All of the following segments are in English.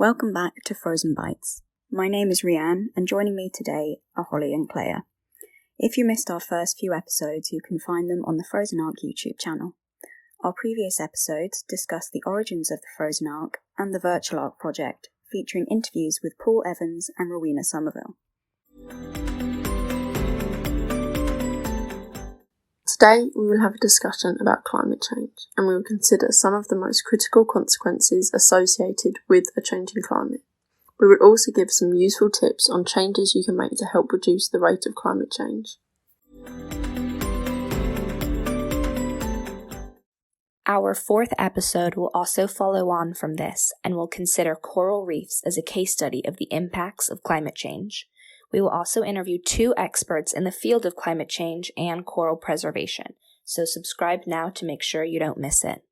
Welcome back to Frozen Bytes. My name is Rhian, and joining me today are Hollie and Cléa. If you missed our first few episodes, you can find them on the Frozen Arc YouTube channel. Our previous episodes discussed the origins of the Frozen Arc and the Virtual Arc project, featuring interviews with Paul Evans and Rowena Somerville. Today we will have a discussion about climate change, and we will consider some of the most critical consequences associated with a changing climate. We will also give some useful tips on changes you can make to help reduce the rate of climate change. Our fourth episode will also follow on from this and will consider coral reefs as a case study of the impacts of climate change. We will also interview two experts in the field of climate change and coral preservation, so subscribe now to make sure you don't miss it.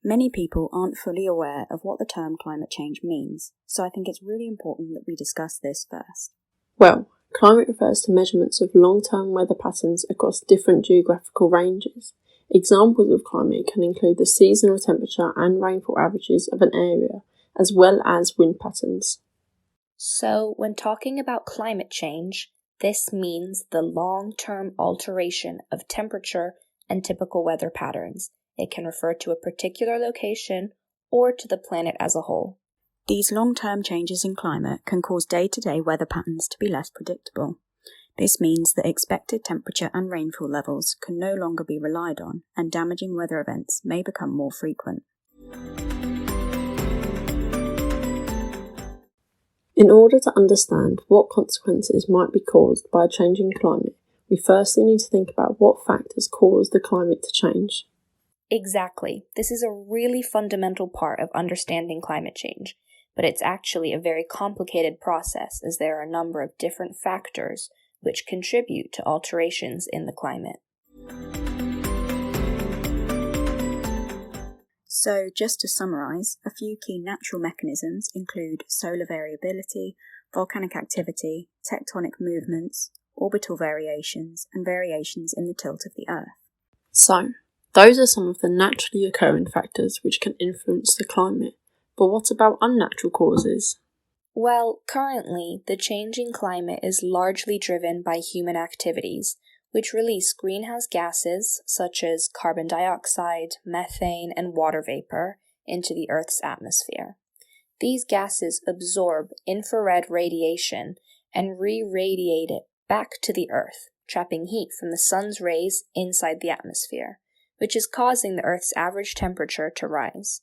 Many people aren't fully aware of what the term climate change means, so I think it's really important that we discuss this first. Well, climate refers to measurements of long-term weather patterns across different geographical ranges. Examples of climate can include the seasonal temperature and rainfall averages of an area, as well as wind patterns. So, when talking about climate change, this means the long-term alteration of temperature and typical weather patterns. It can refer to a particular location or to the planet as a whole. These long-term changes in climate can cause day-to-day weather patterns to be less predictable. This means that expected temperature and rainfall levels can no longer be relied on, and damaging weather events may become more frequent. In order to understand what consequences might be caused by a changing climate, we firstly need to think about what factors cause the climate to change. Exactly. This is a really fundamental part of understanding climate change, but it's actually a very complicated process as there are a number of different factors which contribute to alterations in the climate. So, just to summarise, a few key natural mechanisms include solar variability, volcanic activity, tectonic movements, orbital variations, and variations in the tilt of the Earth. So, those are some of the naturally occurring factors which can influence the climate. But what about unnatural causes? Well, currently, the changing climate is largely driven by human activities, which release greenhouse gases such as carbon dioxide, methane, and water vapor into the Earth's atmosphere. These gases absorb infrared radiation and re-radiate it back to the Earth, trapping heat from the sun's rays inside the atmosphere, which is causing the Earth's average temperature to rise.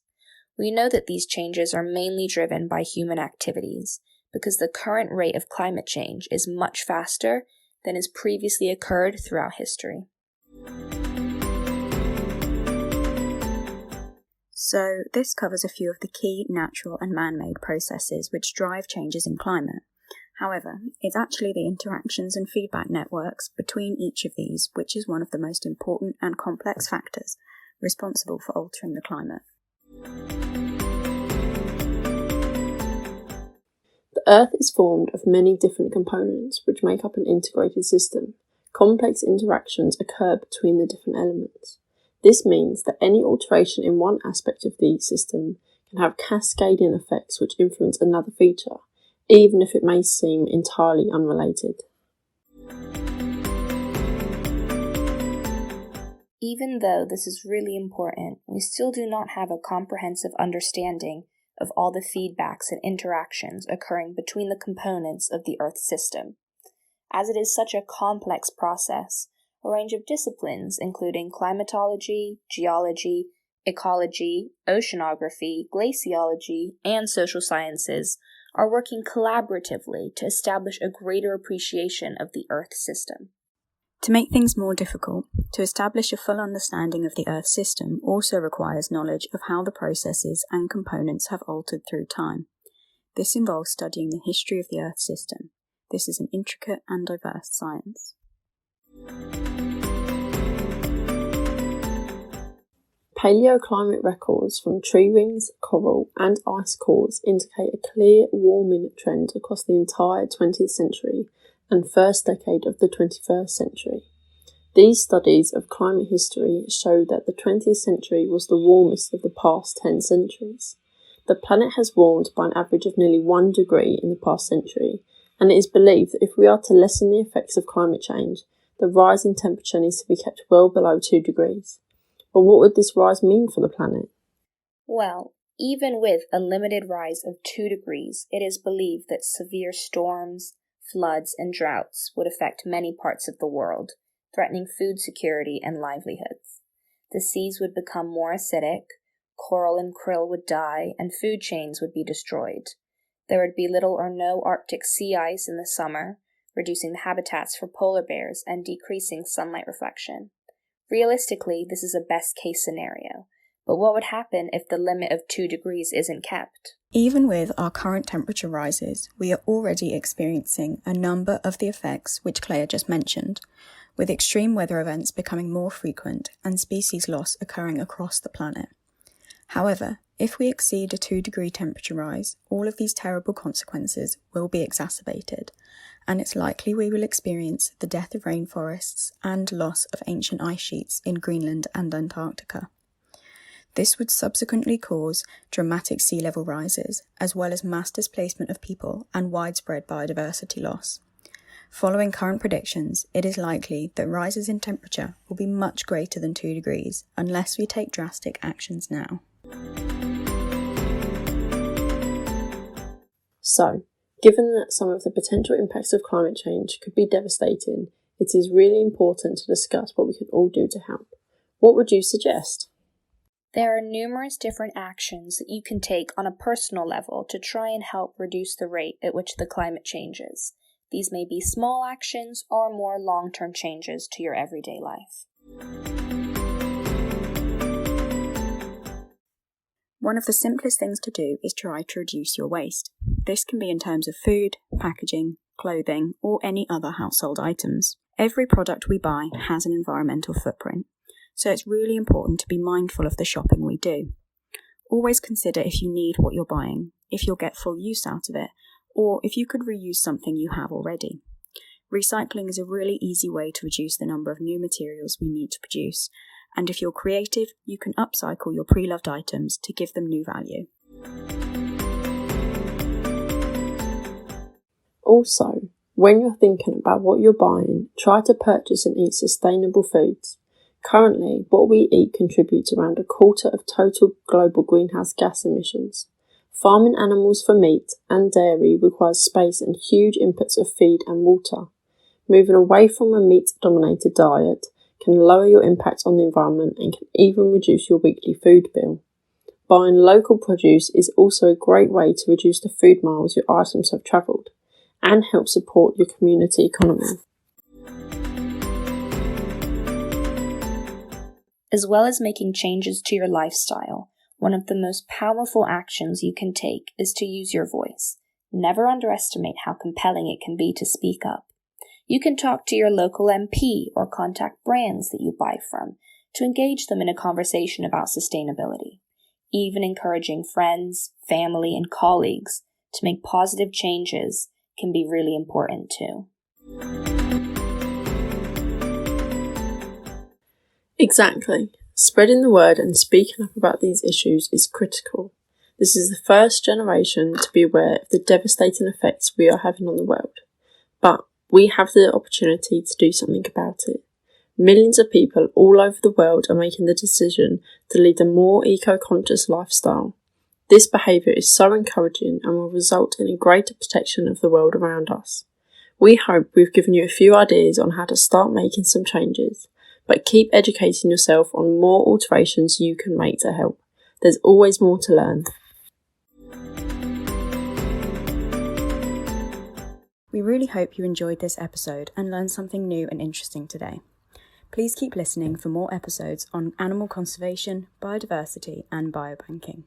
We know that these changes are mainly driven by human activities because the current rate of climate change is much faster than has previously occurred throughout history. So, this covers a few of the key natural and man-made processes which drive changes in climate. However, it's actually the interactions and feedback networks between each of these which is one of the most important and complex factors responsible for altering the climate. The Earth is formed of many different components which make up an integrated system. Complex interactions occur between the different elements. This means that any alteration in one aspect of the system can have cascading effects which influence another feature, even if it may seem entirely unrelated. Even though this is really important, we still do not have a comprehensive understanding of all the feedbacks and interactions occurring between the components of the Earth system. As it is such a complex process, a range of disciplines including climatology, geology, ecology, oceanography, glaciology, and social sciences are working collaboratively to establish a greater appreciation of the Earth system. To make things more difficult, to establish a full understanding of the Earth system also requires knowledge of how the processes and components have altered through time. This involves studying the history of the Earth system. This is an intricate and diverse science. Paleoclimate records from tree rings, coral, and ice cores indicate a clear warming trend across the entire 20th century and first decade of the 21st century. These studies of climate history show that the 20th century was the warmest of the past 10 centuries. The planet has warmed by an average of nearly 1 degree in the past century, and it is believed that if we are to lessen the effects of climate change, the rise in temperature needs to be kept well below 2 degrees. But what would this rise mean for the planet? Well, even with a limited rise of 2 degrees, it is believed that severe storms, floods, and droughts would affect many parts of the world, threatening food security and livelihoods. The seas would become more acidic, coral and krill would die, and food chains would be destroyed. There would be little or no Arctic sea ice in the summer, reducing the habitats for polar bears and decreasing sunlight reflection. Realistically, this is a best-case scenario, but what would happen if the limit of 2 degrees isn't kept? Even with our current temperature rises, we are already experiencing a number of the effects which Cléa just mentioned, with extreme weather events becoming more frequent and species loss occurring across the planet. However, if we exceed a 2-degree temperature rise, all of these terrible consequences will be exacerbated, and it's likely we will experience the death of rainforests and loss of ancient ice sheets in Greenland and Antarctica. This would subsequently cause dramatic sea level rises, as well as mass displacement of people and widespread biodiversity loss. Following current predictions, it is likely that rises in temperature will be much greater than 2 degrees unless we take drastic actions now. So, given that some of the potential impacts of climate change could be devastating, it is really important to discuss what we can all do to help. What would you suggest? There are numerous different actions that you can take on a personal level to try and help reduce the rate at which the climate changes. These may be small actions or more long-term changes to your everyday life. One of the simplest things to do is try to reduce your waste. This can be in terms of food, packaging, clothing, or any other household items. Every product we buy has an environmental footprint, so it's really important to be mindful of the shopping we do. Always consider if you need what you're buying, if you'll get full use out of it, or if you could reuse something you have already. Recycling is a really easy way to reduce the number of new materials we need to produce, and if you're creative, you can upcycle your pre-loved items to give them new value. Also, when you're thinking about what you're buying, try to purchase and eat sustainable foods. Currently, what we eat contributes around a quarter of total global greenhouse gas emissions. Farming animals for meat and dairy requires space and huge inputs of feed and water. Moving away from a meat-dominated diet can lower your impact on the environment and can even reduce your weekly food bill. Buying local produce is also a great way to reduce the food miles your items have travelled and help support your community economy. As well as making changes to your lifestyle, one of the most powerful actions you can take is to use your voice. Never underestimate how compelling it can be to speak up. You can talk to your local MP or contact brands that you buy from to engage them in a conversation about sustainability. Even encouraging friends, family, and colleagues to make positive changes can be really important too. Exactly. Spreading the word and speaking up about these issues is critical. This is the first generation to be aware of the devastating effects we are having on the world. But we have the opportunity to do something about it. Millions of people all over the world are making the decision to lead a more eco-conscious lifestyle. This behaviour is so encouraging and will result in a greater protection of the world around us. We hope we've given you a few ideas on how to start making some changes, but keep educating yourself on more alterations you can make to help. There's always more to learn. We really hope you enjoyed this episode and learned something new and interesting today. Please keep listening for more episodes on animal conservation, biodiversity, and biobanking.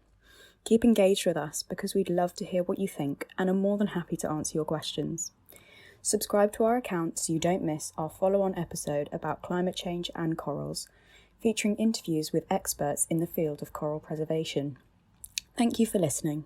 Keep engaged with us because we'd love to hear what you think and are more than happy to answer your questions. Subscribe to our account so you don't miss our follow-on episode about climate change and corals, featuring interviews with experts in the field of coral preservation. Thank you for listening.